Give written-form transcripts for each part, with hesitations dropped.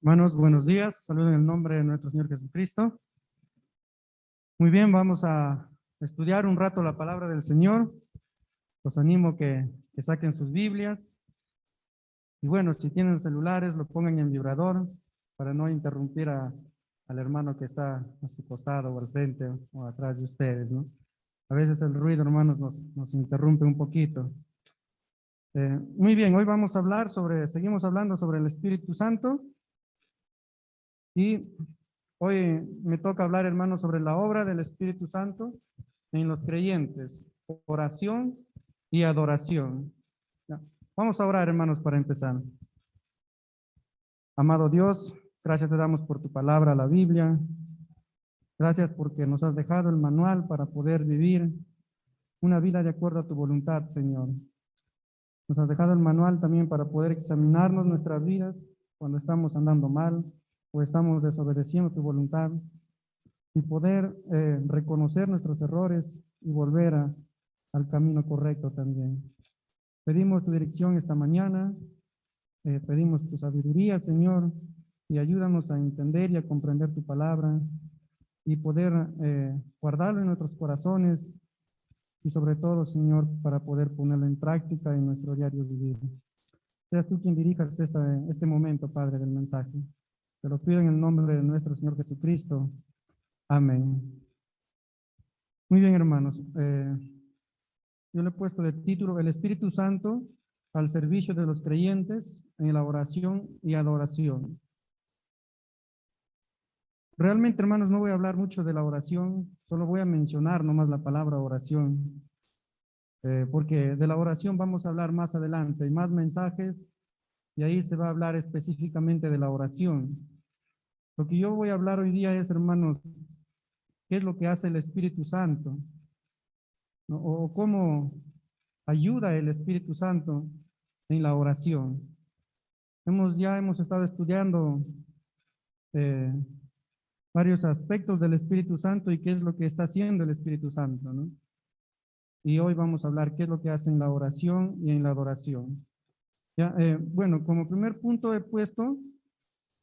Hermanos, buenos días. Saludos en el nombre de nuestro Señor Jesucristo. Muy bien, vamos a estudiar un rato la palabra del Señor. Los animo que saquen sus Biblias. Y bueno, si tienen celulares, lo pongan en vibrador para no interrumpir al hermano que está a su costado o al frente o atrás de ustedes, ¿no? A veces el ruido, hermanos, nos interrumpe un poquito. Muy bien, hoy vamos a hablar seguimos hablando sobre el Espíritu Santo. Y hoy me toca hablar, hermanos, sobre la obra del Espíritu Santo en los creyentes, oración y adoración. Ya. Vamos a orar, hermanos, para empezar. Amado Dios, gracias te damos por tu palabra, la Biblia. Gracias porque nos has dejado el manual para poder vivir una vida de acuerdo a tu voluntad, Señor. Nos has dejado el manual también para poder examinarnos nuestras vidas cuando estamos andando mal o estamos desobedeciendo tu voluntad y poder reconocer nuestros errores y volver al camino correcto también. Pedimos tu dirección esta mañana, pedimos tu sabiduría, Señor, y ayúdanos a entender y a comprender tu palabra y poder guardarlo en nuestros corazones y sobre todo, Señor, para poder ponerlo en práctica en nuestro diario vivir. Seas tú quien dirijas este momento, Padre, del mensaje. Te lo pido en el nombre de nuestro Señor Jesucristo. Amén. Muy bien, hermanos. Yo le he puesto de título El Espíritu Santo al servicio de los creyentes en la oración y adoración. Realmente, hermanos, no voy a hablar mucho de la oración, solo voy a mencionar nomás la palabra oración, porque de la oración vamos a hablar más adelante, hay más mensajes y ahí se va a hablar específicamente de la oración. Lo que yo voy a hablar hoy día es, hermanos, ¿qué es lo que hace el Espíritu Santo? ¿No? O cómo ayuda el Espíritu Santo en la oración. Ya hemos estado estudiando eh, varios aspectos del Espíritu Santo y qué es lo que está haciendo el Espíritu Santo, ¿no? Y hoy vamos a hablar qué es lo que hace en la oración y en la adoración. Ya, bueno, como primer punto he puesto,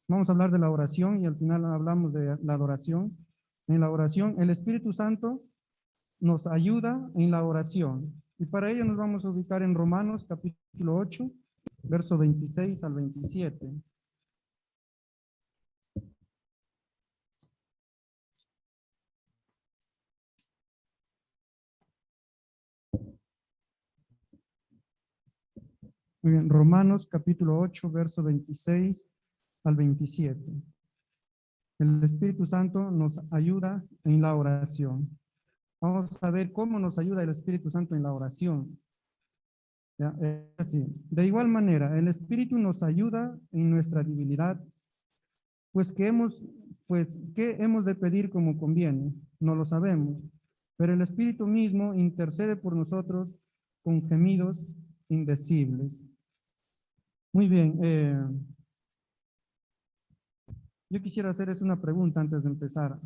vamos a hablar de la oración y al final hablamos de la adoración. En la oración, el Espíritu Santo nos ayuda en la oración. Y para ello nos vamos a ubicar en Romanos capítulo 8, verso 26 al 27. Muy bien, Romanos capítulo 8, verso 26 al 27. El Espíritu Santo nos ayuda en la oración. Vamos a ver cómo nos ayuda el Espíritu Santo en la oración. ¿Ya? Así. De igual manera, el Espíritu nos ayuda en nuestra debilidad, pues ¿qué hemos de pedir como conviene? No lo sabemos, pero el Espíritu mismo intercede por nosotros con gemidos indecibles. Muy bien, yo quisiera hacerles una pregunta antes de empezar.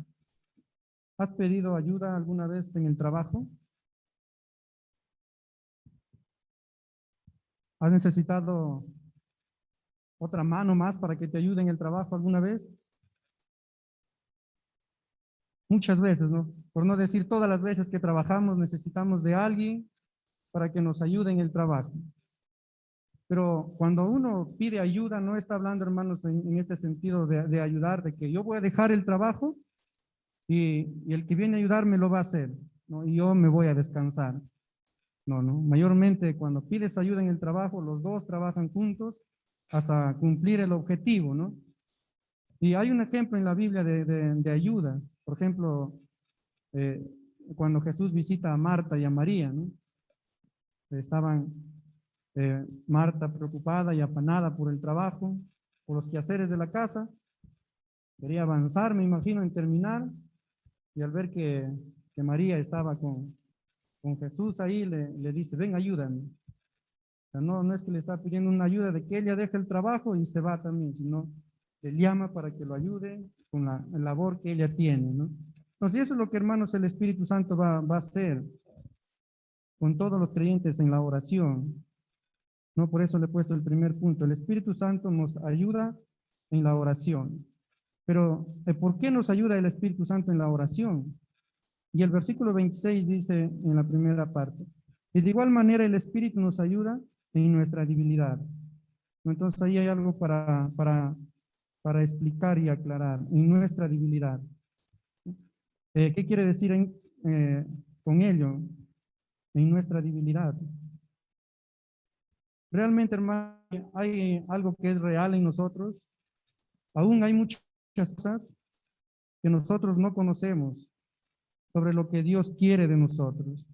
¿Has pedido ayuda alguna vez en el trabajo? ¿Has necesitado otra mano más para que te ayude en el trabajo alguna vez? Muchas veces, ¿no? Por no decir todas las veces que trabajamos, necesitamos de alguien para que nos ayude en el trabajo. Pero cuando uno pide ayuda, no está hablando, hermanos, en este sentido de ayudar, de que yo voy a dejar el trabajo y el que viene a ayudarme lo va a hacer, ¿no? Y yo me voy a descansar. No, no. Mayormente cuando pides ayuda en el trabajo, los dos trabajan juntos hasta cumplir el objetivo, ¿no? Y hay un ejemplo en la Biblia de ayuda. Por ejemplo, eh, cuando Jesús visita a Marta y a María, ¿no? Estaban Marta preocupada y afanada por el trabajo, por los quehaceres de la casa. Quería avanzar, me imagino, en terminar. Y al ver que María estaba con Jesús ahí, le dice, ven, ayúdame. sea, no es que le está pidiendo una ayuda de que ella deje el trabajo y se va también, sino le llama para que lo ayude con la labor que ella tiene, ¿no? Entonces, eso es lo que, hermanos, el Espíritu Santo va a hacer con todos los creyentes en la oración, ¿no? Por eso le he puesto el primer punto. El Espíritu Santo nos ayuda en la oración. Pero, ¿por qué nos ayuda el Espíritu Santo en la oración? Y el versículo 26 dice en la primera parte, y de igual manera el Espíritu nos ayuda en nuestra debilidad. Entonces ahí hay algo para explicar y aclarar, en nuestra debilidad. ¿Qué quiere decir con ello? En nuestra debilidad. Realmente, hermano, hay algo que es real en nosotros. Aún hay muchas cosas que nosotros no conocemos sobre lo que Dios quiere de nosotros,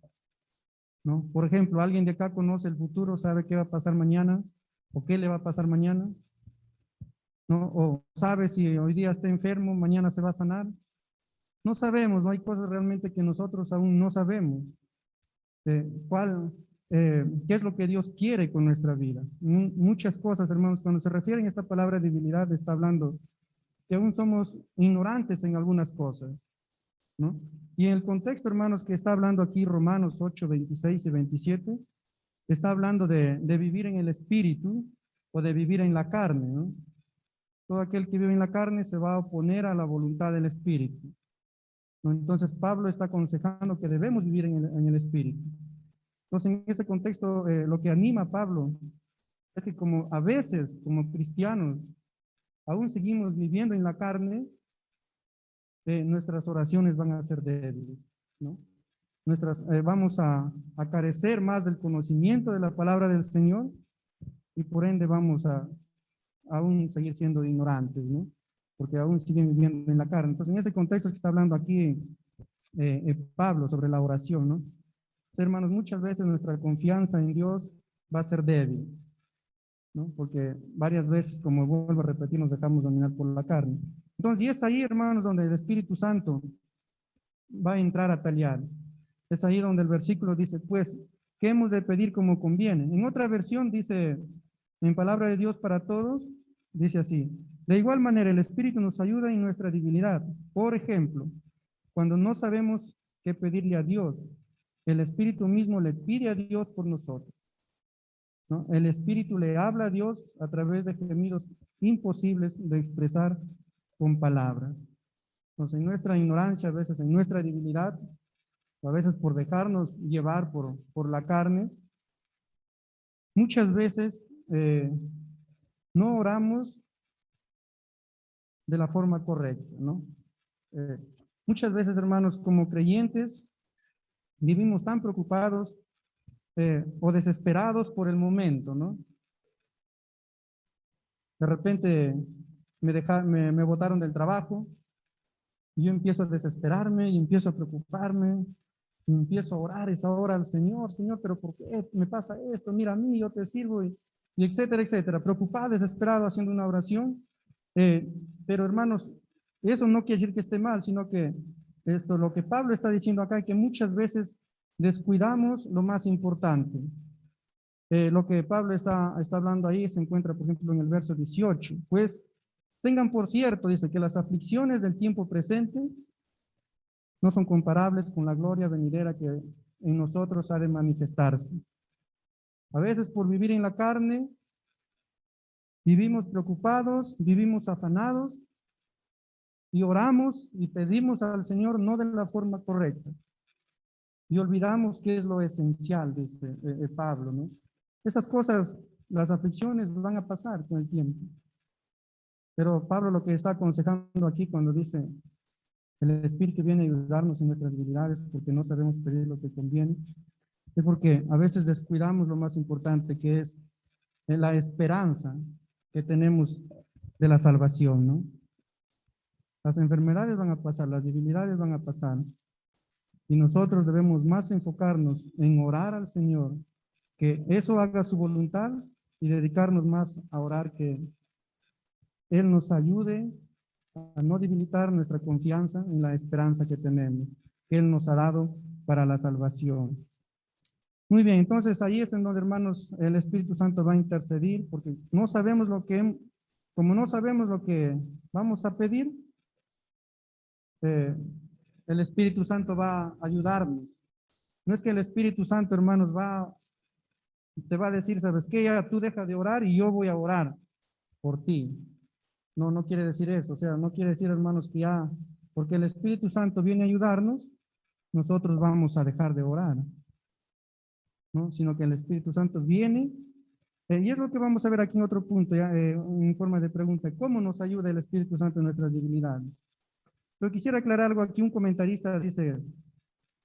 ¿no? Por ejemplo, alguien de acá conoce el futuro, sabe qué va a pasar mañana o qué le va a pasar mañana, ¿no? O sabe si hoy día está enfermo, mañana se va a sanar. No sabemos, no hay cosas realmente que nosotros aún no sabemos. ¿Qué es lo que Dios quiere con nuestra vida? Muchas cosas, hermanos, cuando se refiere a esta palabra debilidad, está hablando que aún somos ignorantes en algunas cosas, ¿no? Y en el contexto, hermanos, que está hablando aquí Romanos 8, 26 y 27, está hablando de vivir en el espíritu o de vivir en la carne, ¿no? Todo aquel que vive en la carne se va a oponer a la voluntad del espíritu, ¿no? Entonces Pablo está aconsejando que debemos vivir en el espíritu. Entonces en ese contexto lo que anima a Pablo es que como a veces como cristianos aún seguimos viviendo en la carne, nuestras oraciones van a ser débiles, ¿no? Vamos a carecer más del conocimiento de la palabra del Señor y por ende vamos a aún seguir siendo ignorantes, ¿no? Porque aún siguen viviendo en la carne. Entonces, en ese contexto que está hablando aquí Pablo sobre la oración, ¿no? Hermanos, muchas veces nuestra confianza en Dios va a ser débil, ¿no? Porque varias veces, como vuelvo a repetir, nos dejamos dominar por la carne. Entonces, y es ahí, hermanos, donde el Espíritu Santo va a entrar a taliar. Es ahí donde el versículo dice, pues, ¿qué hemos de pedir como conviene? En otra versión dice, en palabra de Dios para todos, dice así, de igual manera el Espíritu nos ayuda en nuestra debilidad. Por ejemplo, cuando no sabemos qué pedirle a Dios, el Espíritu mismo le pide a Dios por nosotros, ¿no? El Espíritu le habla a Dios a través de gemidos imposibles de expresar con palabras. Entonces, en nuestra ignorancia, a veces en nuestra debilidad, a veces por dejarnos llevar por la carne, muchas veces no oramos de la forma correcta, ¿no? Eh, Muchas veces, hermanos, como creyentes, vivimos tan preocupados o desesperados por el momento, ¿no? De repente me botaron del trabajo y yo empiezo a desesperarme y empiezo a preocuparme y empiezo a orar esa hora al Señor, Señor, pero ¿por qué me pasa esto? Mira a mí, yo te sirvo y etcétera, etcétera. Preocupado, desesperado, haciendo una oración. Pero hermanos, eso no quiere decir que esté mal, sino que lo que Pablo está diciendo acá, es que muchas veces descuidamos lo más importante. Lo que Pablo está hablando ahí se encuentra, por ejemplo, en el verso 18. Pues tengan por cierto, dice, que las aflicciones del tiempo presente no son comparables con la gloria venidera que en nosotros ha de manifestarse. A veces por vivir en la carne, vivimos preocupados, vivimos afanados y oramos y pedimos al Señor no de la forma correcta. Y olvidamos qué es lo esencial, dice Pablo, ¿no? Esas cosas, las aflicciones van a pasar con el tiempo. Pero Pablo lo que está aconsejando aquí cuando dice, el Espíritu viene a ayudarnos en nuestras debilidades porque no sabemos pedir lo que conviene, es porque a veces descuidamos lo más importante, que es la esperanza que tenemos de la salvación, ¿no? Las enfermedades van a pasar, las debilidades van a pasar, y nosotros debemos más enfocarnos en orar al Señor, que eso haga su voluntad, y dedicarnos más a orar que Él nos ayude a no debilitar nuestra confianza en la esperanza que tenemos, que Él nos ha dado para la salvación. Muy bien, entonces ahí es en donde, hermanos, el Espíritu Santo va a intercedir, porque no sabemos como no sabemos lo que vamos a pedir, eh, el Espíritu Santo va a ayudarnos. No es que el Espíritu Santo, hermanos, te va a decir, ¿sabes qué? Ya tú deja de orar y yo voy a orar por ti. No, no quiere decir eso. O sea, no quiere decir, hermanos, que ya, porque el Espíritu Santo viene a ayudarnos, nosotros vamos a dejar de orar, ¿no? Sino que el Espíritu Santo viene, y es lo que vamos a ver aquí en otro punto, ya, en forma de pregunta, ¿cómo nos ayuda el Espíritu Santo en nuestras debilidades? Pero quisiera aclarar algo aquí. Un comentarista dice,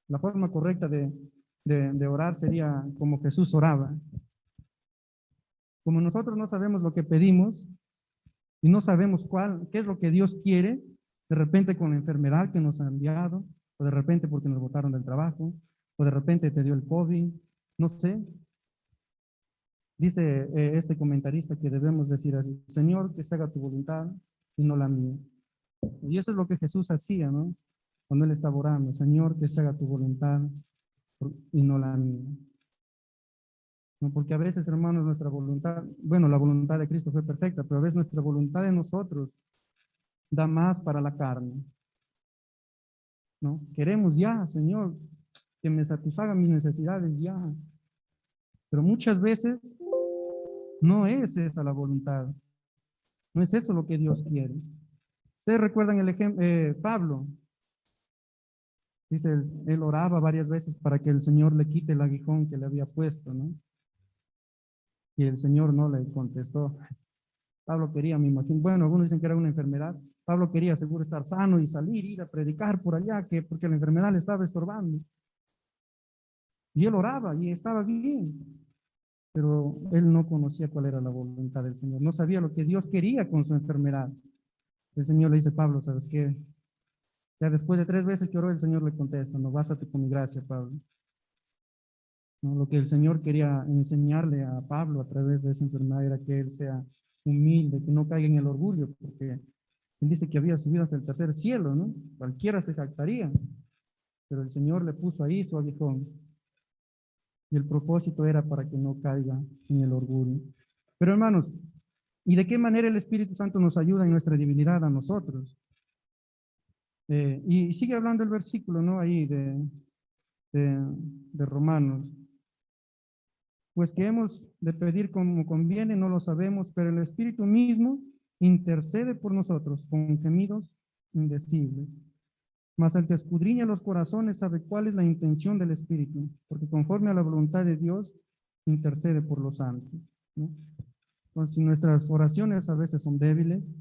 la forma correcta de orar sería como Jesús oraba. Como nosotros no sabemos lo que pedimos y no sabemos qué es lo que Dios quiere, de repente con la enfermedad que nos ha enviado, o de repente porque nos botaron del trabajo, o de repente te dio el COVID, no sé. Dice este comentarista que debemos decir así: Señor, que se haga tu voluntad y no la mía. Y eso es lo que Jesús hacía, ¿no? Cuando él estaba orando: Señor, que se haga tu voluntad y no la mía. ¿No? Porque a veces, hermanos, nuestra voluntad, bueno, la voluntad de Cristo fue perfecta, pero a veces nuestra voluntad de nosotros da más para la carne, ¿no? Queremos ya, Señor, que me satisfagan mis necesidades ya, pero muchas veces no es esa la voluntad, no es eso lo que Dios quiere. Ustedes recuerdan el ejemplo, Pablo, dice, él oraba varias veces para que el Señor le quite el aguijón que le había puesto, ¿no? Y el Señor no le contestó. Pablo quería, me imagino, bueno, algunos dicen que era una enfermedad. Pablo quería seguro estar sano y salir, ir a predicar por allá, porque la enfermedad le estaba estorbando. Y él oraba y estaba bien, pero él no conocía cuál era la voluntad del Señor, no sabía lo que Dios quería con su enfermedad. El Señor le dice: Pablo, ¿sabes qué? Ya después de 3 veces que oró, el Señor le contesta: no, bástate con mi gracia, Pablo. ¿No? Lo que el Señor quería enseñarle a Pablo a través de esa enfermedad era que él sea humilde, que no caiga en el orgullo, porque él dice que había subido hasta el tercer cielo, ¿no? Cualquiera se jactaría, pero el Señor le puso ahí su aguijón, y el propósito era para que no caiga en el orgullo. Pero hermanos, ¿y de qué manera el Espíritu Santo nos ayuda en nuestra debilidad a nosotros? Y sigue hablando el versículo, ¿no? Ahí de Romanos. Pues que hemos de pedir como conviene, no lo sabemos, pero el Espíritu mismo intercede por nosotros con gemidos indecibles. Mas el que escudriña los corazones sabe cuál es la intención del Espíritu, porque conforme a la voluntad de Dios intercede por los santos, ¿no? Entonces, si nuestras oraciones a veces son débiles,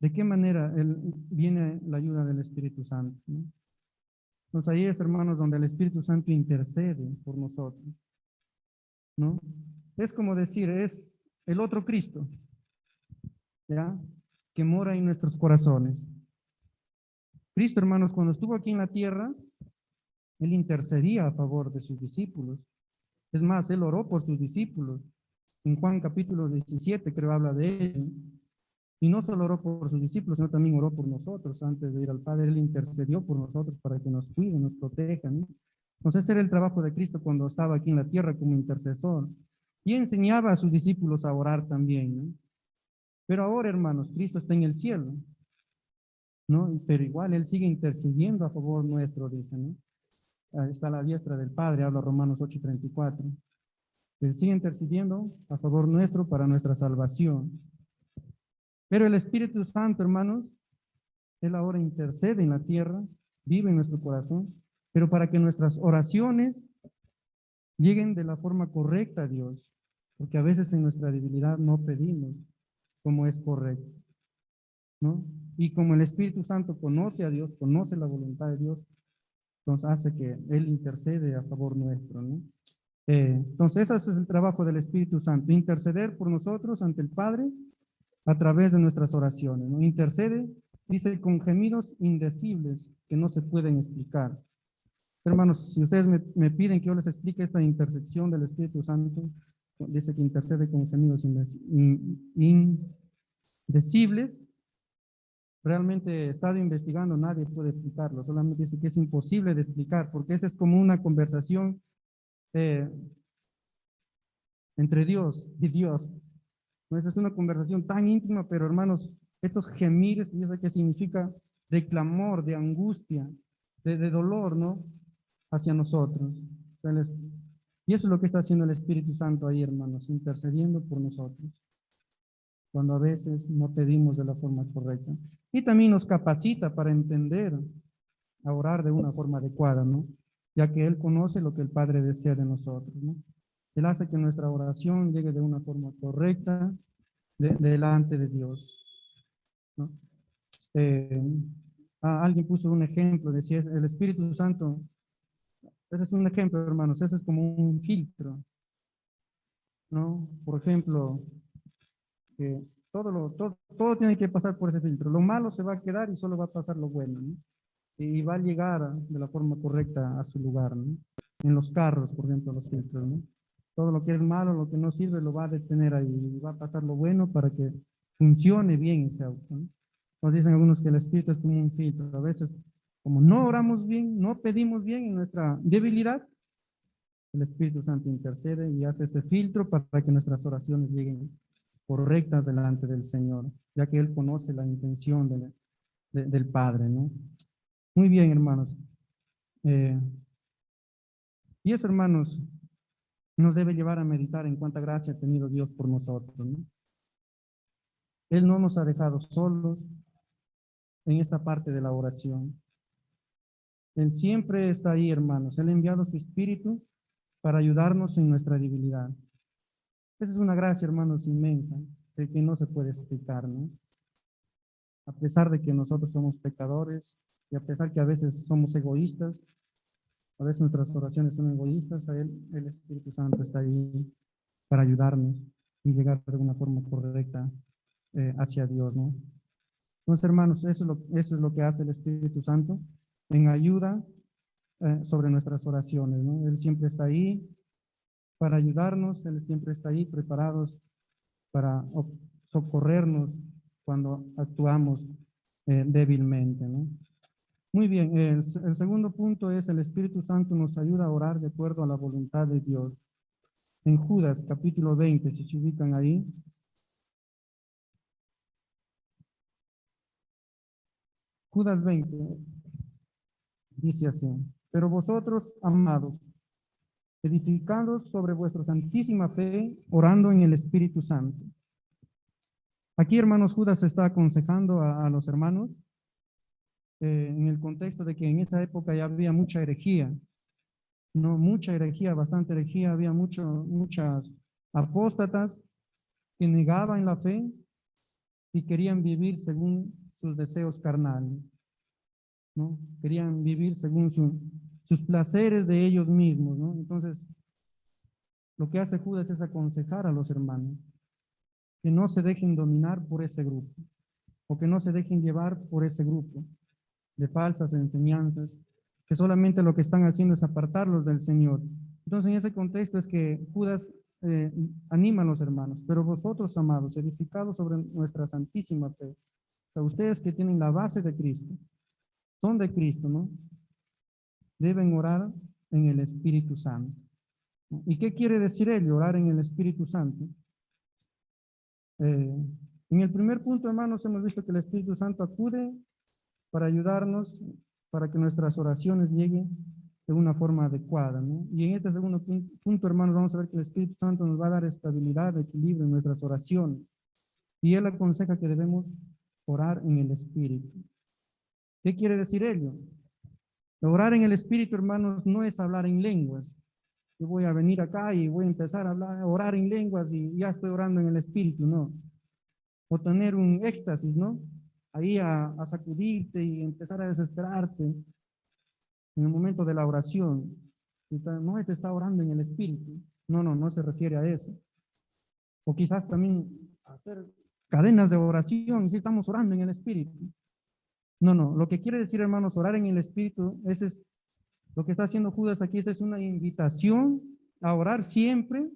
¿de qué manera viene la ayuda del Espíritu Santo, ¿no? Entonces ahí es, hermanos, donde el Espíritu Santo intercede por nosotros, ¿no? Es como decir, es el otro Cristo, ¿ya? Que mora en nuestros corazones. Cristo, hermanos, cuando estuvo aquí en la tierra, él intercedía a favor de sus discípulos. Es más, él oró por sus discípulos. En Juan capítulo 17, creo, habla de él. Y no solo oró por sus discípulos, sino también oró por nosotros. Antes de ir al Padre, él intercedió por nosotros para que nos cuide, nos proteja, ¿no? Entonces, ese era el trabajo de Cristo cuando estaba aquí en la tierra como intercesor. Y enseñaba a sus discípulos a orar también, ¿no? Pero ahora, hermanos, Cristo está en el cielo, ¿no? Pero igual él sigue intercediendo a favor nuestro, dice, ¿no? Ahí está a la diestra del Padre, habla Romanos 8:34. Él sigue intercediendo a favor nuestro para nuestra salvación. Pero el Espíritu Santo, hermanos, él ahora intercede en la tierra, vive en nuestro corazón, pero para que nuestras oraciones lleguen de la forma correcta a Dios, porque a veces en nuestra debilidad no pedimos como es correcto, ¿no? Y como el Espíritu Santo conoce a Dios, conoce la voluntad de Dios, entonces hace que Él intercede a favor nuestro, ¿no? Entonces ese es el trabajo del Espíritu Santo: interceder por nosotros ante el Padre a través de nuestras oraciones, ¿no? Intercede, dice, con gemidos indecibles que no se pueden explicar. Hermanos, si ustedes me piden que yo les explique esta intersección del Espíritu Santo, dice que intercede con gemidos indecibles. Realmente he estado investigando, nadie puede explicarlo, solamente dice que es imposible de explicar, porque esa es como una conversación eh, entre Dios y Dios. ¿No? Esa es una conversación tan íntima, pero hermanos, estos gemires, ¿y eso qué significa? De clamor, de angustia, de dolor, ¿no? Hacia nosotros. Y eso es lo que está haciendo el Espíritu Santo ahí, hermanos, intercediendo por nosotros, cuando a veces no pedimos de la forma correcta. Y también nos capacita para entender, a orar de una forma adecuada, ¿no? Ya que Él conoce lo que el Padre desea de nosotros, ¿no? Él hace que nuestra oración llegue de una forma correcta delante de Dios, ¿no? Eh, alguien puso un ejemplo, decía, el Espíritu Santo, ese es un ejemplo, hermanos, ese es como un filtro, ¿no? Por ejemplo, que todo tiene que pasar por ese filtro. Lo malo se va a quedar y solo va a pasar lo bueno, ¿no? Y va a llegar de la forma correcta a su lugar, ¿no? En los carros, por ejemplo, los filtros, ¿no? Todo lo que es malo, lo que no sirve, lo va a detener ahí y va a pasar lo bueno para que funcione bien ese auto, ¿no? Nos dicen algunos que el espíritu es como un filtro. A veces, como no oramos bien, no pedimos bien en nuestra debilidad, el Espíritu Santo intercede y hace ese filtro para que nuestras oraciones lleguen correctas delante del Señor, ya que Él conoce la intención del Padre, ¿no? Muy bien, hermanos. Eh, y eso, hermanos, nos debe llevar a meditar en cuánta gracia ha tenido Dios por nosotros, ¿no? Él no nos ha dejado solos en esta parte de la oración. Él siempre está ahí, hermanos. Él ha enviado su Espíritu para ayudarnos en nuestra debilidad. Esa es una gracia, hermanos, inmensa, de que no se puede explicar, ¿no? A pesar de que nosotros somos pecadores y a pesar que a veces somos egoístas, a veces nuestras oraciones son egoístas, a Él, el Espíritu Santo está ahí para ayudarnos y llegar de una forma correcta hacia Dios, ¿no? Entonces, hermanos, eso es lo que hace el Espíritu Santo en ayuda sobre nuestras oraciones, ¿no? Él siempre está ahí para ayudarnos, Él siempre está ahí preparados para socorrernos cuando actuamos débilmente, ¿no? Muy bien, el segundo punto es el Espíritu Santo nos ayuda a orar de acuerdo a la voluntad de Dios. En Judas, capítulo 20, si se ubican ahí. Judas 20 dice así: pero vosotros, amados, edificados sobre vuestra santísima fe, orando en el Espíritu Santo. Aquí, hermanos, Judas está aconsejando a los hermanos en el contexto de que en esa época ya había mucha herejía, no mucha herejía, bastante herejía, había muchas apóstatas que negaban la fe y querían vivir según sus deseos carnales, ¿no? Querían vivir según sus placeres de ellos mismos, ¿no? Entonces, lo que hace Judas es aconsejar a los hermanos que no se dejen dominar por ese grupo, o que no se dejen llevar por ese grupo de falsas enseñanzas, que solamente lo que están haciendo es apartarlos del Señor. Entonces, en ese contexto es que Judas anima a los hermanos, pero vosotros, amados, edificados sobre nuestra santísima fe, o sea, ustedes que tienen la base de Cristo, son de Cristo, ¿no? Deben orar en el Espíritu Santo. ¿Y qué quiere decir ello, orar en el Espíritu Santo? En el primer punto, hermanos, hemos visto que el Espíritu Santo acude para ayudarnos, para que nuestras oraciones lleguen de una forma adecuada, ¿no? Y en este segundo punto, hermanos, vamos a ver que el Espíritu Santo nos va a dar estabilidad, equilibrio en nuestras oraciones. Y Él aconseja que debemos orar en el Espíritu. ¿Qué quiere decir ello? Orar en el Espíritu, hermanos, no es hablar en lenguas. Yo voy a venir acá y voy a empezar a hablar, a orar en lenguas y ya estoy orando en el Espíritu, no. O tener un éxtasis, ¿no? Ahí a sacudirte y empezar a desesperarte en el momento de la oración. No te está orando en el Espíritu. No se refiere a eso. O quizás también hacer cadenas de oración, si estamos orando en el Espíritu. No, lo que quiere decir, hermanos, orar en el Espíritu, ese es lo que está haciendo Judas aquí, es una invitación a orar siempre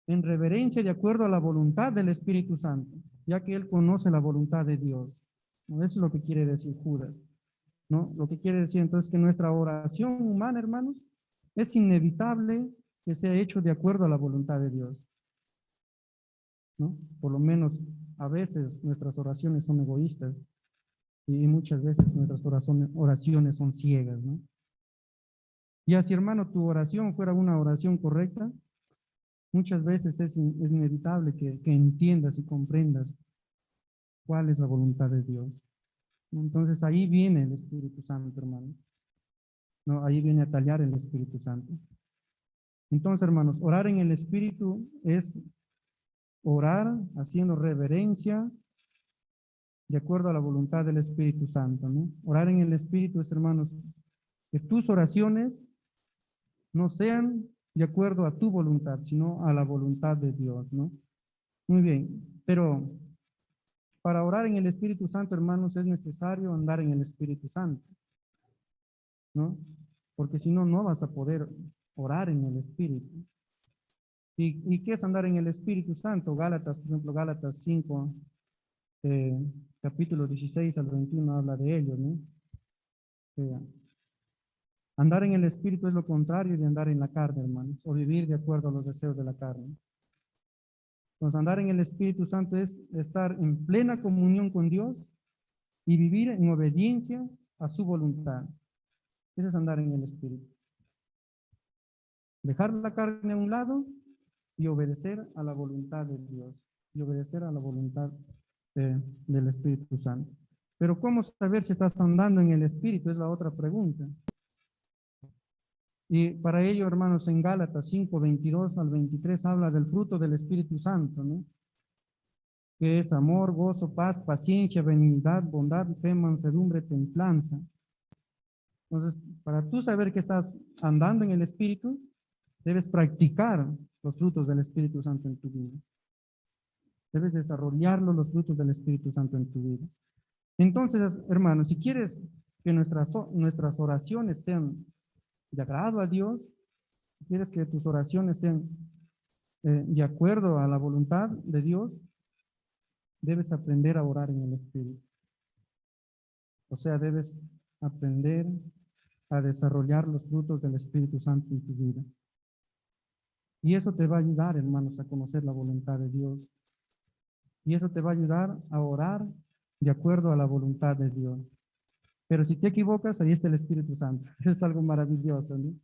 en reverencia de acuerdo a la voluntad del Espíritu Santo, ya que Él conoce la voluntad de Dios. Eso es lo que quiere decir Judas, ¿no? Lo que quiere decir entonces que nuestra oración humana, hermanos, es inevitable que sea hecho de acuerdo a la voluntad de Dios, ¿no? Por lo menos a veces nuestras oraciones son egoístas y muchas veces nuestras oraciones son ciegas, ¿no? Y así, hermano, tu oración fuera una oración correcta, muchas veces es inevitable que entiendas y comprendas cuál es la voluntad de Dios. Entonces ahí viene el Espíritu Santo, hermano. No, ahí viene a tallar el Espíritu Santo. Entonces, hermanos, orar en el Espíritu es orar haciendo reverencia de acuerdo a la voluntad del Espíritu Santo, ¿no? Orar en el Espíritu es, hermanos, que tus oraciones no sean de acuerdo a tu voluntad, sino a la voluntad de Dios, ¿no? Muy bien, pero para orar en el Espíritu Santo, hermanos, es necesario andar en el Espíritu Santo, ¿no? Porque si no, no vas a poder orar en el Espíritu. ¿Y qué es andar en el Espíritu Santo? Gálatas, por ejemplo, Gálatas 5, capítulo 16 al 21 habla de ello, ¿no? Andar en el Espíritu es lo contrario de andar en la carne, hermanos, o vivir de acuerdo a los deseos de la carne. Entonces, andar en el Espíritu Santo es estar en plena comunión con Dios y vivir en obediencia a su voluntad. Eso es andar en el Espíritu. Dejar la carne a un lado y obedecer a la voluntad de Dios y obedecer a la voluntad del Espíritu Santo. Pero ¿cómo saber si estás andando en el Espíritu? Es la otra pregunta. Y para ello, hermanos, en Gálatas 5, 22 al 23 habla del fruto del Espíritu Santo, ¿no? Que es amor, gozo, paz, paciencia, benignidad, bondad, fe, mansedumbre, templanza. Entonces, para tú saber que estás andando en el Espíritu, debes practicar los frutos del Espíritu Santo en tu vida. Debes desarrollarlo, los frutos del Espíritu Santo en tu vida. Entonces, hermanos, si quieres que nuestras oraciones sean de agrado a Dios, si quieres que tus oraciones sean de acuerdo a la voluntad de Dios, debes aprender a orar en el Espíritu. O sea, debes aprender a desarrollar los frutos del Espíritu Santo en tu vida. Y eso te va a ayudar, hermanos, a conocer la voluntad de Dios. Y eso te va a ayudar a orar de acuerdo a la voluntad de Dios. Pero si te equivocas, ahí está el Espíritu Santo. Es algo maravilloso, ¿no?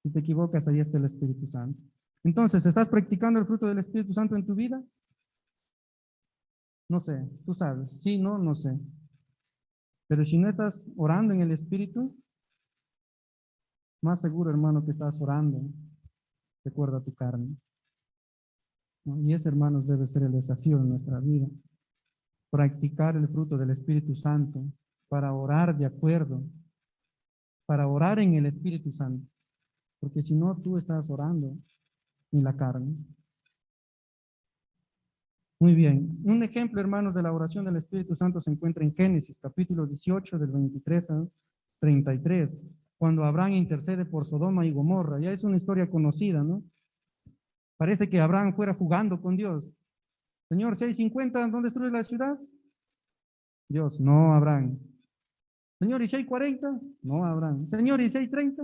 Si te equivocas, ahí está el Espíritu Santo. Entonces, ¿estás practicando el fruto del Espíritu Santo en tu vida? No sé, tú sabes. Sí, no, no sé. Pero si no estás orando en el Espíritu, más seguro, hermano, que estás orando de acuerdo a tu carne, ¿no? Y ese, hermanos, debe ser el desafío de nuestra vida. Practicar el fruto del Espíritu Santo para orar de acuerdo, para orar en el Espíritu Santo. Porque si no, tú estás orando en la carne. Muy bien. Un ejemplo, hermanos, de la oración del Espíritu Santo se encuentra en Génesis, capítulo 18, del 23 al 33, cuando Abraham intercede por Sodoma y Gomorra. Ya es una historia conocida, ¿no? Parece que Abraham fuera jugando con Dios. Señor, si hay 50, ¿dónde destruyes la ciudad? Dios, no, Abraham. Señor, ¿y si hay 40? No, Abraham. Señor, ¿y si hay 30?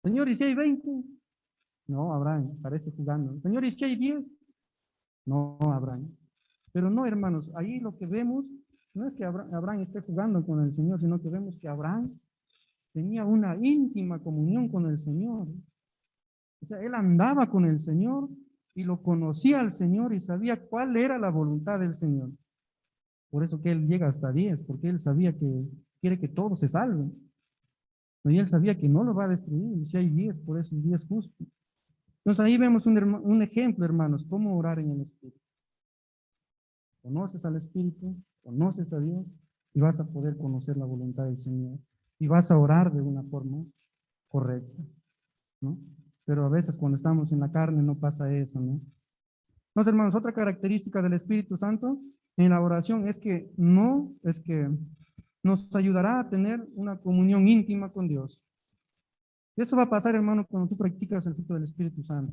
Señor, ¿y si hay 20? No, Abraham, parece jugando. Señor, ¿y si hay 10? No, Abraham. Pero no, hermanos, ahí lo que vemos no es que Abraham esté jugando con el Señor, sino que vemos que Abraham tenía una íntima comunión con el Señor. O sea, él andaba con el Señor y lo conocía al Señor y sabía cuál era la voluntad del Señor. Por eso que él llega hasta 10, porque él sabía que quiere que todos se salven. Y él sabía que no lo va a destruir, y si hay 10, por eso el 10 justo. Entonces ahí vemos un ejemplo, hermanos, cómo orar en el Espíritu. Conoces al Espíritu, conoces a Dios y vas a poder conocer la voluntad del Señor. Y vas a orar de una forma correcta, ¿no? Pero a veces cuando estamos en la carne no pasa eso, ¿no? Entonces, hermanos, otra característica del Espíritu Santo en la oración es que nos ayudará a tener una comunión íntima con Dios. Eso va a pasar, hermano, cuando tú practicas el fruto del Espíritu Santo.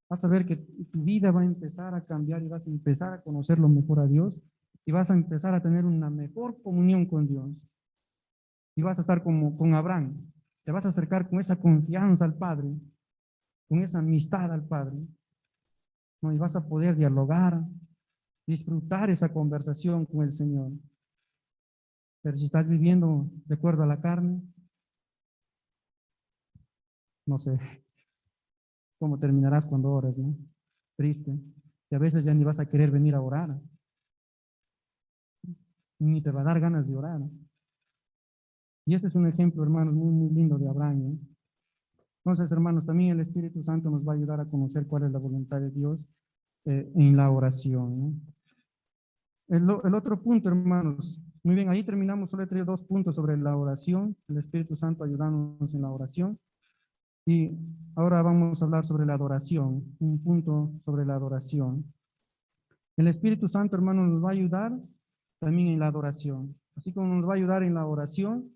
Vas a ver que tu vida va a empezar a cambiar y vas a empezar a conocerlo mejor a Dios y vas a empezar a tener una mejor comunión con Dios. Y vas a estar como con Abraham. te vas a acercar con esa confianza al Padre, con esa amistad al Padre, ¿no? Y vas a poder dialogar, disfrutar esa conversación con el Señor. Pero si estás viviendo de acuerdo a la carne, no sé cómo terminarás cuando ores, ¿no? Triste. Y a veces ya ni vas a querer venir a orar, ni te va a dar ganas de orar. Y ese es un ejemplo, hermanos, muy, muy lindo de Abraham, ¿no? Entonces, hermanos, también el Espíritu Santo nos va a ayudar a conocer cuál es la voluntad de Dios en la oración, ¿no? El otro punto, hermanos, muy bien, ahí terminamos, solo he traído 2 puntos sobre la oración, el Espíritu Santo ayudándonos en la oración. Y ahora vamos a hablar sobre la adoración, un punto sobre la adoración. El Espíritu Santo, hermanos, nos va a ayudar también en la adoración. Así como nos va a ayudar en la oración,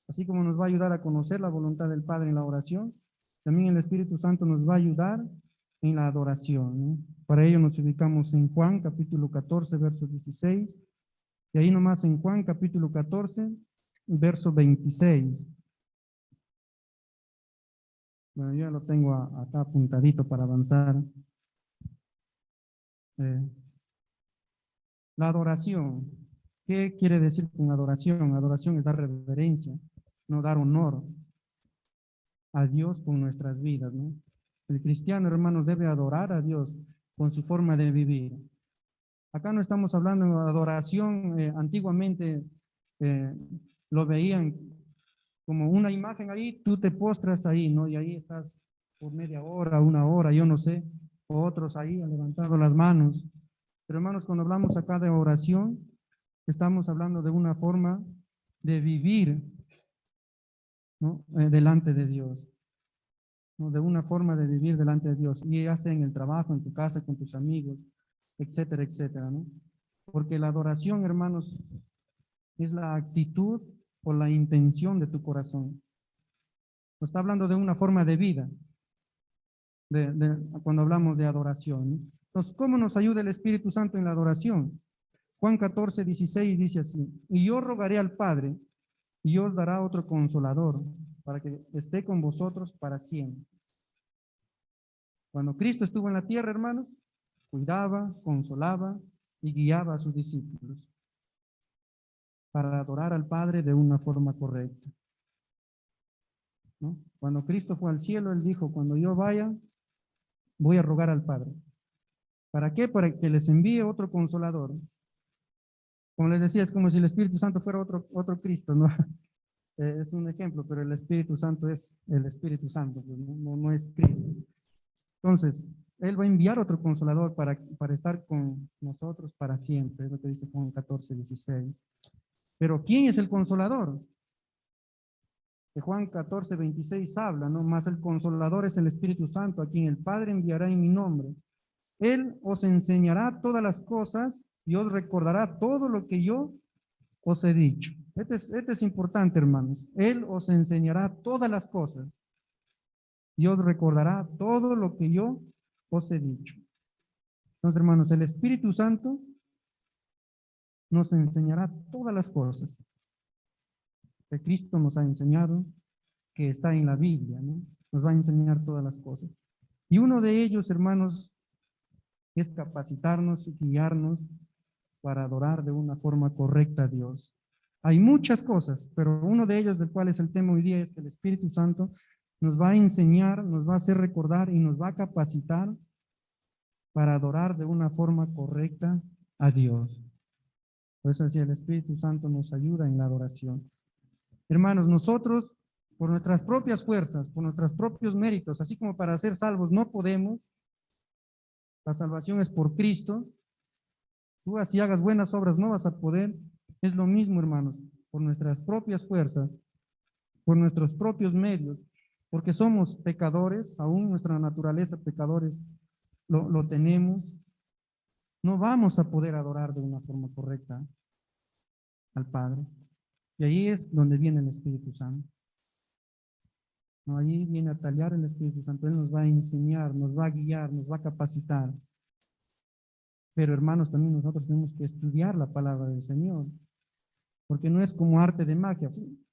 así como nos va a ayudar a conocer la voluntad del Padre en la oración, también el Espíritu Santo nos va a ayudar en la adoración, ¿no? Para ello nos ubicamos en Juan, capítulo 14, verso 16, y ahí nomás en Juan, capítulo 14, verso 26. Bueno, yo ya lo tengo acá apuntadito para avanzar. Eh, la adoración. ¿Qué quiere decir con adoración? Adoración es dar reverencia, no dar honor a Dios con nuestras vidas, ¿no? El cristiano, hermanos, debe adorar a Dios con su forma de vivir. Acá no estamos hablando de adoración, antiguamente eh, lo veían como una imagen ahí, tú te postras ahí, ¿no? Y ahí estás por media hora, 1 hora, yo no sé, o otros ahí han levantado las manos. Pero hermanos, cuando hablamos acá de oración, estamos hablando de una forma de vivir, ¿no? Delante de Dios, ¿no? De una forma de vivir delante de Dios, y ya sea en el trabajo, en tu casa, con tus amigos, etcétera, etcétera, ¿no? Porque la adoración, hermanos, es la actitud o la intención de tu corazón. Nos está hablando de una forma de vida, cuando hablamos de adoración, ¿no? Entonces, ¿cómo nos ayuda el Espíritu Santo en la adoración? Juan 14, 16 dice así: y yo rogaré al Padre, y os dará otro consolador, para que esté con vosotros para siempre. Cuando Cristo estuvo en la tierra, hermanos, cuidaba, consolaba y guiaba a sus discípulos para adorar al Padre de una forma correcta, ¿no? Cuando Cristo fue al cielo, Él dijo: cuando yo vaya, voy a rogar al Padre. ¿Para qué? Para que les envíe otro consolador. Como les decía, es como si el Espíritu Santo fuera otro Cristo, ¿no? Es un ejemplo, pero el Espíritu Santo es el Espíritu Santo, pues no es Cristo. Entonces, Él va a enviar otro consolador para estar con nosotros para siempre, es lo que dice Juan 14, 16. Pero ¿quién es el consolador? De Juan 14, 26 habla, ¿no? Más el consolador es el Espíritu Santo, a quien el Padre enviará en mi nombre. Él os enseñará todas las cosas y os recordará todo lo que yo os he dicho. Este es importante, hermanos. Él os enseñará todas las cosas y os recordará todo lo que yo os he dicho. Entonces, hermanos, el Espíritu Santo nos enseñará todas las cosas que Cristo nos ha enseñado, que está en la Biblia, ¿no? Nos va a enseñar todas las cosas. Y uno de ellos, hermanos, es capacitarnos y guiarnos para adorar de una forma correcta a Dios. Hay muchas cosas, pero uno de ellos, del cual es el tema hoy día, es que el Espíritu Santo nos va a enseñar, nos va a hacer recordar y nos va a capacitar para adorar de una forma correcta a Dios. Por eso decía, el Espíritu Santo nos ayuda en la adoración. Hermanos, nosotros, por nuestras propias fuerzas, por nuestros propios méritos, así como para ser salvos, no podemos. La salvación es por Cristo. Tú así hagas buenas obras, no vas a poder. Es lo mismo, hermanos, por nuestras propias fuerzas, por nuestros propios medios, porque somos pecadores, aún nuestra naturaleza pecadores lo tenemos. No vamos a poder adorar de una forma correcta al Padre. Y ahí es donde viene el Espíritu Santo. ¿No? Allí viene a tallar el Espíritu Santo. Él nos va a enseñar, nos va a guiar, nos va a capacitar. Pero hermanos, también nosotros tenemos que estudiar la palabra del Señor, porque no es como arte de magia.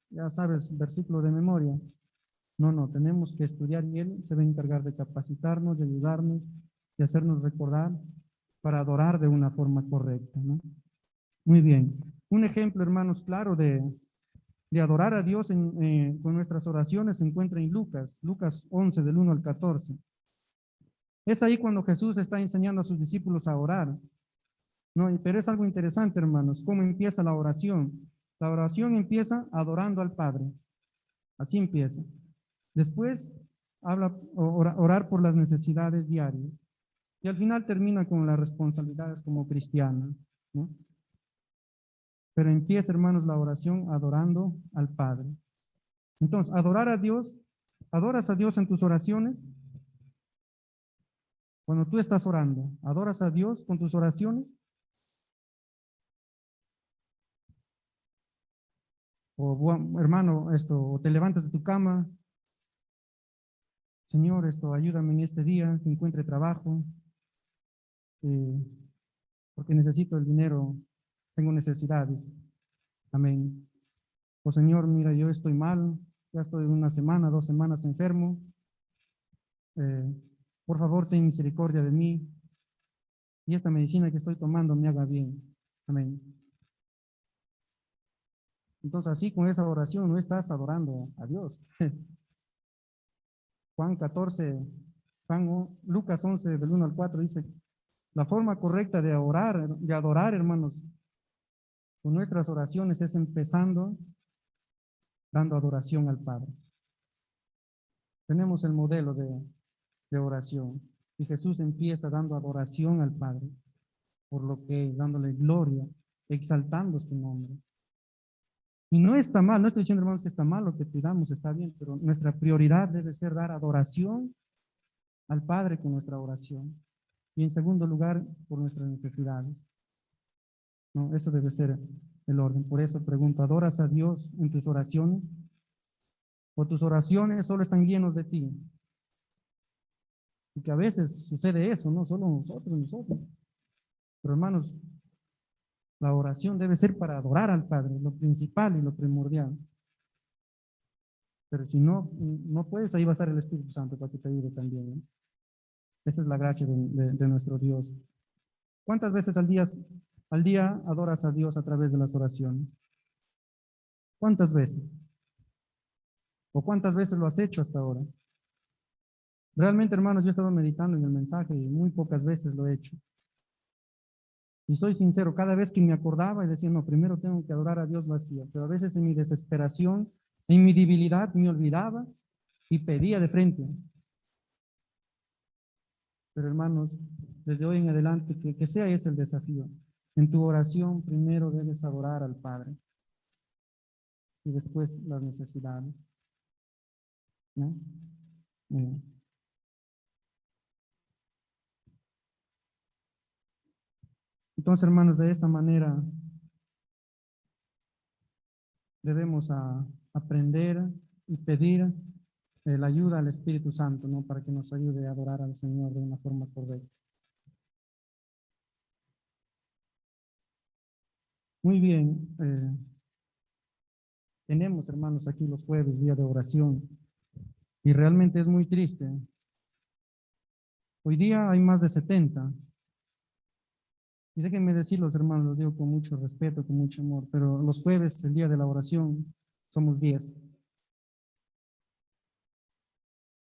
Ya sabes, versículo de memoria. No, no, tenemos que estudiar y Él se va a encargar de capacitarnos, de ayudarnos, de hacernos recordar para adorar de una forma correcta, ¿no? Muy bien. Un ejemplo, hermanos, claro de adorar a Dios con nuestras oraciones se encuentra en Lucas 11, del 1 al 14. Es ahí cuando Jesús está enseñando a sus discípulos a orar, ¿no? Pero es algo interesante, hermanos, cómo empieza la oración. La oración empieza adorando al Padre. Así empieza. Después habla orar por las necesidades diarias. Y al final termina con las responsabilidades como cristiana, ¿no? Pero empieza, hermanos, la oración adorando al Padre. Entonces, adorar a Dios, ¿adoras a Dios en tus oraciones? Cuando tú estás orando, ¿adoras a Dios con tus oraciones? O, hermano, o te levantas de tu cama, Señor, ayúdame en este día, que encuentre trabajo, eh, porque necesito el dinero, tengo necesidades. Amén. O Señor, mira, yo estoy mal, ya estoy una semana, 2 semanas enfermo. eh, por favor, ten misericordia de mí y esta medicina que estoy tomando me haga bien. Amén. Entonces, así con esa oración no estás adorando a Dios. Juan 14, Lucas 11, del 1 al 4 dice, la forma correcta de orar, de adorar, hermanos, con nuestras oraciones es empezando dando adoración al Padre. Tenemos el modelo de oración y Jesús empieza dando adoración al Padre, por lo que dándole gloria, exaltando su nombre. Y no está mal, no estoy diciendo, hermanos, que está mal, lo que pidamos está bien, pero nuestra prioridad debe ser dar adoración al Padre con nuestra oración. Y en segundo lugar, por nuestras necesidades. No, eso debe ser el orden. Por eso pregunto, ¿adoras a Dios en tus oraciones? ¿O tus oraciones solo están llenos de ti? Y que a veces sucede eso, ¿no? Solo nosotros. Pero hermanos, la oración debe ser para adorar al Padre, lo principal y lo primordial. Pero si no, no puedes, ahí va a estar el Espíritu Santo para que te ayude también, ¿no? Esa es la gracia de nuestro Dios. ¿Cuántas veces al día adoras a Dios a través de las oraciones? ¿Cuántas veces? ¿O cuántas veces lo has hecho hasta ahora? Realmente, hermanos, yo he estado meditando en el mensaje y muy pocas veces lo he hecho. Y soy sincero, cada vez que me acordaba y decía, no, primero tengo que adorar a Dios, lo hacía. Pero a veces en mi desesperación, en mi debilidad, me olvidaba y pedía de frente. Pero hermanos, desde hoy en adelante, que sea ese el desafío. En tu oración primero debes adorar al Padre y después las necesidades, ¿no? Eh, Entonces, hermanos, de esa manera debemos aprender y pedir la ayuda al Espíritu Santo, ¿no? Para que nos ayude a adorar al Señor de una forma correcta. Muy bien. Tenemos, hermanos, aquí los jueves, día de oración, y realmente es muy triste. Hoy día hay más de 70. Y déjenme decirlos, hermanos, los digo con mucho respeto, con mucho amor, pero los jueves, el día de la oración, somos 10.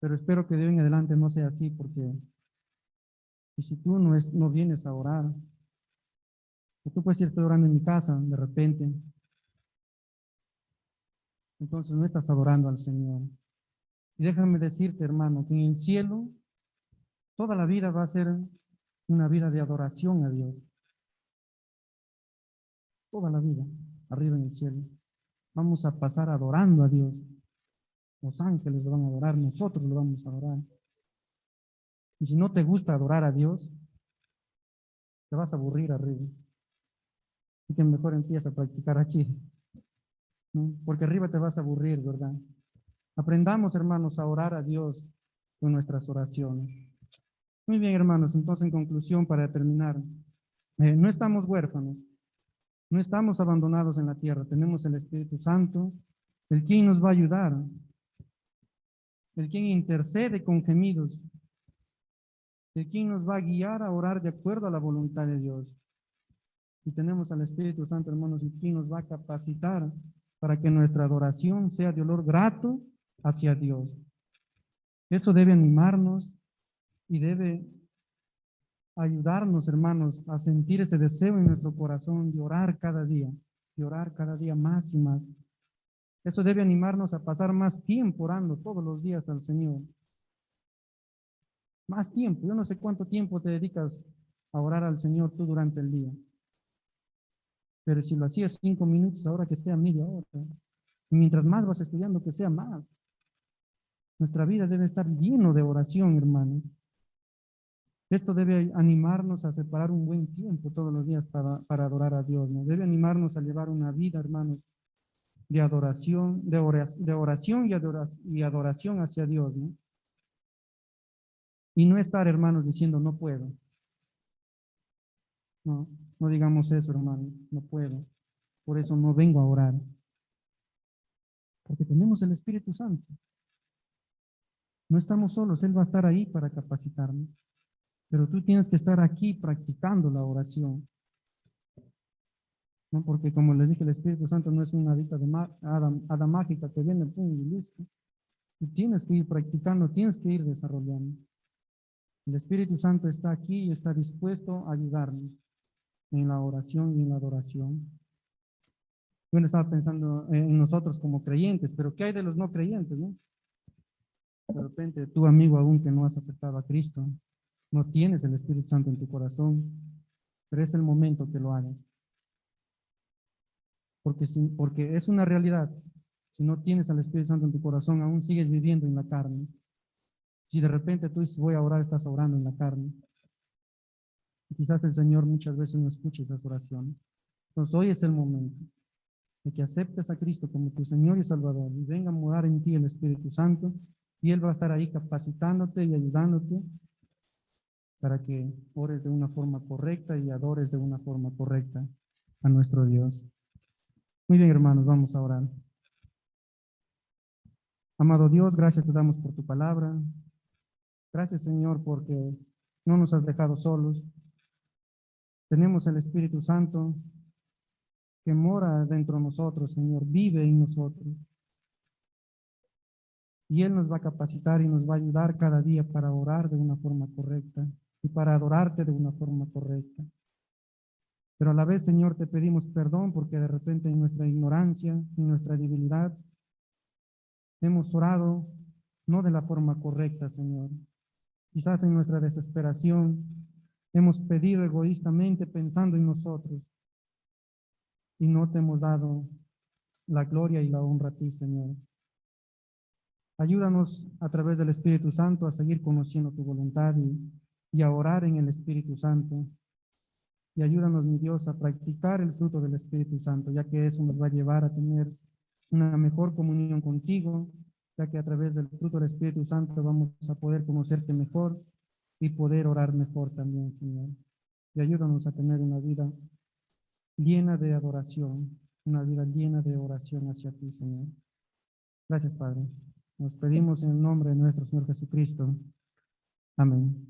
Pero espero que de hoy en adelante no sea así, porque y si tú no vienes a orar, o tú puedes ir, estoy orando en mi casa, de repente, entonces no estás adorando al Señor. Y déjame decirte, hermano, que en el cielo toda la vida va a ser una vida de adoración a Dios. Toda la vida, arriba en el cielo. Vamos a pasar adorando a Dios. Los ángeles lo van a adorar, nosotros lo vamos a adorar. Y si no te gusta adorar a Dios, te vas a aburrir arriba. Así que mejor empieza a practicar aquí, ¿no? Porque arriba te vas a aburrir, ¿verdad? Aprendamos, hermanos, a orar a Dios con nuestras oraciones. Muy bien, hermanos, entonces en conclusión, para terminar, no estamos huérfanos, no estamos abandonados en la tierra, tenemos el Espíritu Santo, el quien nos va a ayudar el quien intercede con gemidos, el quien nos va a guiar a orar de acuerdo a la voluntad de Dios. Y tenemos al Espíritu Santo, hermanos, y quien nos va a capacitar para que nuestra adoración sea de olor grato hacia Dios. Eso debe animarnos y debe ayudarnos, hermanos, a sentir ese deseo en nuestro corazón de orar cada día más y más. Eso debe animarnos a pasar más tiempo orando todos los días al Señor. Más tiempo. Yo no sé cuánto tiempo te dedicas a orar al Señor tú durante el día. Pero si lo hacías 5 minutos, ahora que sea media hora. Y mientras más vas estudiando, que sea más. Nuestra vida debe estar lleno de oración, hermanos. Esto debe animarnos a separar un buen tiempo todos los días para adorar a Dios, ¿no? Debe animarnos a llevar una vida, hermanos, de adoración, de oración y adoración hacia Dios, ¿no? Y no estar, hermanos, diciendo, no puedo. No, no digamos eso, hermanos, no puedo. Por eso no vengo a orar. Porque tenemos el Espíritu Santo. No estamos solos, Él va a estar ahí para capacitarnos. Pero tú tienes que estar aquí practicando la oración. ¿No? Porque como les dije, el Espíritu Santo no es una hadita de hada mágica que viene, pum, y listo. Tú tienes que ir practicando, tienes que ir desarrollando. El Espíritu Santo está aquí y está dispuesto a ayudarnos en la oración y en la adoración. Bueno, estaba pensando en nosotros como creyentes, pero ¿qué hay de los no creyentes, no? De repente, tu amigo aún que no has aceptado a Cristo, no tienes el Espíritu Santo en tu corazón, pero es el momento que lo hagas. Porque es una realidad. Si no tienes al Espíritu Santo en tu corazón, aún sigues viviendo en la carne. Si de repente tú dices, voy a orar, estás orando en la carne. Y quizás el Señor muchas veces no escuche esas oraciones. Entonces hoy es el momento de que aceptes a Cristo como tu Señor y Salvador y venga a morar en ti el Espíritu Santo y Él va a estar ahí capacitándote y ayudándote para que ores de una forma correcta y adores de una forma correcta a nuestro Dios. Muy bien, hermanos, vamos a orar. Amado Dios, gracias te damos por tu palabra. Gracias, Señor, porque no nos has dejado solos. Tenemos el Espíritu Santo que mora dentro de nosotros, Señor, vive en nosotros. Y Él nos va a capacitar y nos va a ayudar cada día para orar de una forma correcta y para adorarte de una forma correcta. Pero a la vez, Señor, te pedimos perdón porque de repente en nuestra ignorancia, en nuestra debilidad, hemos orado no de la forma correcta, Señor. Quizás en nuestra desesperación hemos pedido egoístamente pensando en nosotros y no te hemos dado la gloria y la honra a ti, Señor. Ayúdanos a través del Espíritu Santo a seguir conociendo tu voluntad y a orar en el Espíritu Santo. Y ayúdanos, mi Dios, a practicar el fruto del Espíritu Santo, ya que eso nos va a llevar a tener una mejor comunión contigo, ya que a través del fruto del Espíritu Santo vamos a poder conocerte mejor y poder orar mejor también, Señor. Y ayúdanos a tener una vida llena de adoración, una vida llena de oración hacia ti, Señor. Gracias, Padre. Nos pedimos en el nombre de nuestro Señor Jesucristo. Amén.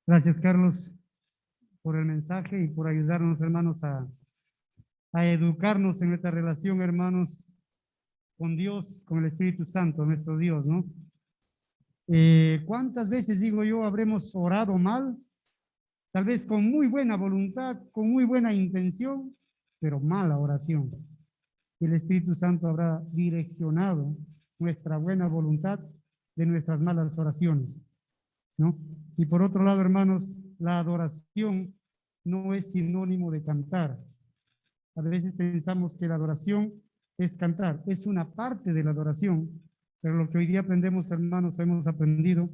Gracias, Carlos, por el mensaje y por ayudarnos, hermanos, a educarnos en nuestra relación, hermanos, con Dios, con el Espíritu Santo, nuestro Dios, ¿no? ¿Cuántas veces, digo yo, habremos orado mal? Tal vez con muy buena voluntad, con muy buena intención, pero mala oración. El Espíritu Santo habrá direccionado nuestra buena voluntad de nuestras malas oraciones, ¿no? Y por otro lado, hermanos, la adoración no es sinónimo de cantar. A veces pensamos que la adoración es cantar, es una parte de la adoración, pero lo que hoy día aprendemos, hermanos, hemos aprendido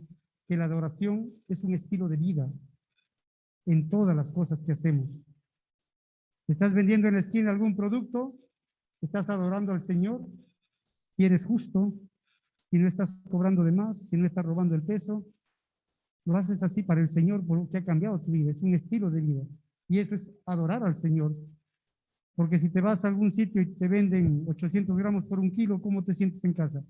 que la adoración es un estilo de vida en todas las cosas que hacemos. ¿Estás vendiendo en la esquina algún producto? ¿Estás adorando al Señor? Si eres justo, si no estás cobrando de más, si no estás robando el peso, lo haces así para el Señor porque ha cambiado tu vida, es un estilo de vida. Y eso es adorar al Señor. Porque si te vas a algún sitio y te venden 800 gramos por un kilo, ¿cómo te sientes en casa?